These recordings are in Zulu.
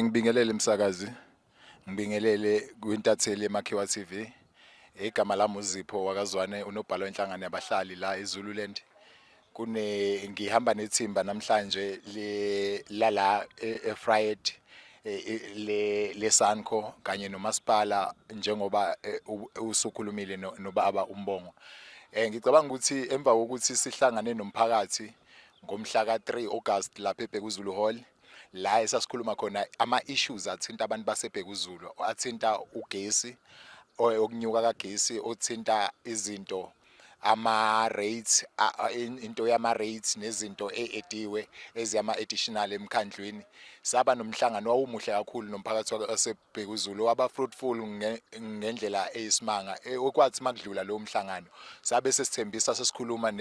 Ngibingelele msakazi, ngibingelele kwintatheli yeMakhiwa TV. Igama lami uZipho wakazwane unobhala wenhlangano yabahlali la eZululand. Ngihamba nethimba namhlanje la eFried le Sanco kanye nomasipala njengoba usukhulumile nobaba uMbongo. Ngicabanga ukuthi emva kokuthi sihlangane nomphakathi ngomhla ka3 August lapha eBhekuzulu Hall, la esasikhuluma khona ama-issues athinta abantu baseBhekuzulu, athinta ugesi, okunyuka kagesi, othinta izinto ama-rates, into yama-rates nezinto ediwe eziyama-additional emkhandlwini. Saba nomhlangano wawumuhle kakhulu nomphakathi waseBhekuzulu, waba fruitful ngendlela eyisimanga. Okwathi makudlula lo mhlangano sabe sesithembisa sesikhuluma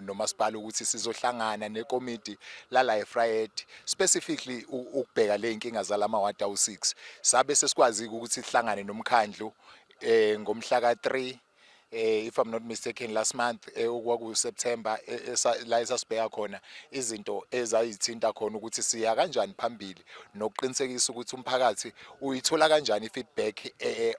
nomasipala ukuthi sizohlangana nekomiti lala eFried specifically ukubheka le inkinga zalama ward awu6. Sabe sesikwazi ukuthi sihlangane nomkhandlu ngomhla ka3 if I'm not mistaken last month, okwaku September, la esasibheka khona izinto ezayithinta khona ukuthi siya kanjani phambili nokuqinisekisa ukuthi umphakathi uyithola kanjani feedback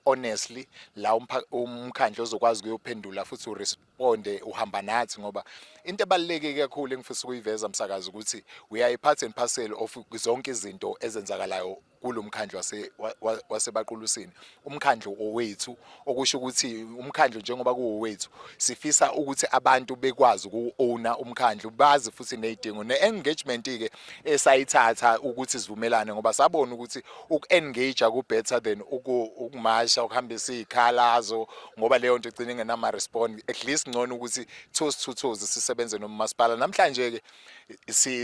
honestly la umkhandlu ozokwazi ukuyophendula futhi uresponde uhamba nathi, ngoba into ebaluleke kakhulu engifisa ukuyiveza msakazi ukuthi we are a part and parcel of zonke izinto ezenzakalayo kulomkhandlu waseBaqulusini. Umkhandlu owethu, okusho ukuthi umkhandlu njengoba kuwowethu sifisa ukuthi abantu bekwazi uku-owna umkhandlu, bazi futhi nezidingo ne-engagement ke esayithatha ukuthi sivumelane, ngoba sabona ukuthi uku-engage ku better than ukumasha ukuhambisa izikhalazo, ngoba leyo nto igcina ingenama respond. At least ngcono ukuthi toes to toes sisebenze nomasipala. Namhlanje ke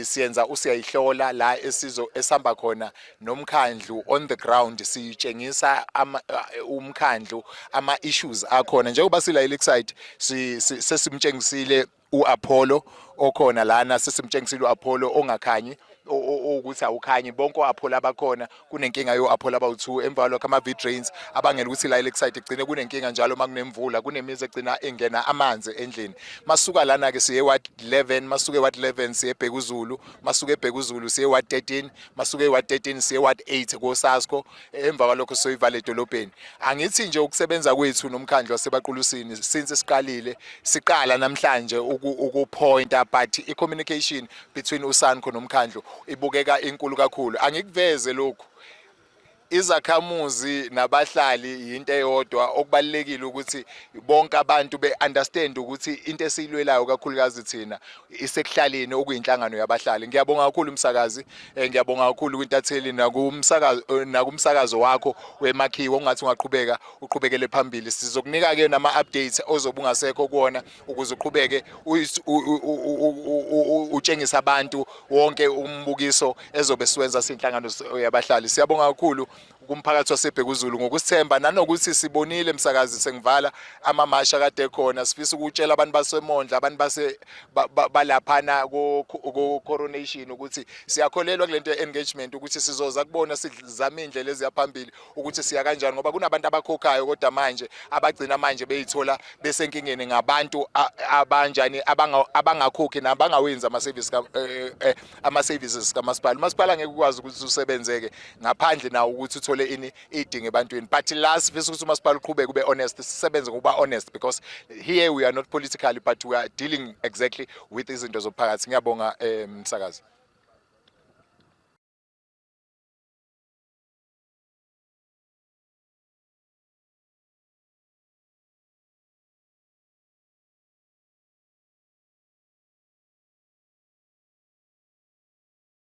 siyenza usiyayihlola la esihamba khona nomkhandlu on the ground, sitshengisa umkhandlu ama-issues akhona. Njengoba sila Lakeside sesimtshengisile u-Apollo okhona lana, sesimtshengisile u-Apollo ongakhanyi ukuthi awukhanyi, bonke o-Apollo abakhona kunenkinga yo-Apollo abawu2. Emva kwalokho ama-V-drains abangela ukuthi la Lakeside igcine kunenkinga njalo makunemvula, kunemizi egcina ingena amanzi endlini. Masuka lana ke siye ward 11, masuke ward 11 siye eBhekuzulu, masuke eBhekuzulu siye ward 13, masuke ward 13 siye ward 8 koSasco, emva kwalokho soyivala edolobheni. Angithi nje ukusebenza kwethu nomkhandlu waseBaqulusini since siqala namhlanje ukupointa, but i-communication between uSanco nomkhandlu ibukeka inkulu kakhulu. Angikuveze lokhu, izakhamuzi nabahlali into eyodwa, okubalekile ukuthi bonke abantu be-understand ukuthi into esiyilwelayo kakhulukazi thina isekuhlaleni okuyinhlangano yabahlali. Ngiyabonga kakhulu umsakazi, ngiyabonga kakhulu kwintatheli nakumsakazo wakho weMakhiwa, ongathi uqhubekele phambili. Sizokunika ke nama-updates ozobe ungasekho kuona ukuze uqhubeke utshengisa abantu wonke umbukiso ezobe siwenza sinhlangano yabahlali. Siyabonga kakhulu kumphakathi waseBhekuzulu ngokusithemba, nanokuthi sibonile msakazi sengivala amamasha kade khona. Sifisa ukutshela abantu basemondla, abantu balaphana ko-coronation ukuthi siyakholelwa kulento engagement, ukuthi sizoza kubona sizame indlela eziyaphambili ukuthi siya kanjani, ngoba kunabantu abakhokhayo kodwa manje abagcina manje beyithola besenkingeni ngabantu abanjani abangakhokhi nabangawenzi ama-services kamasipala. Umasipala angeke ukwazi ukuthi usebenzeke ngaphandle nawo ukuthi uthole ini idinga ebantwini. But last sifisa ukuthi umasipala uqhubeke ube honest, sisebenze ngokuba honest, because here we are not politically but we are dealing exactly with izinto zomphakathi. Ngiyabonga msakazi.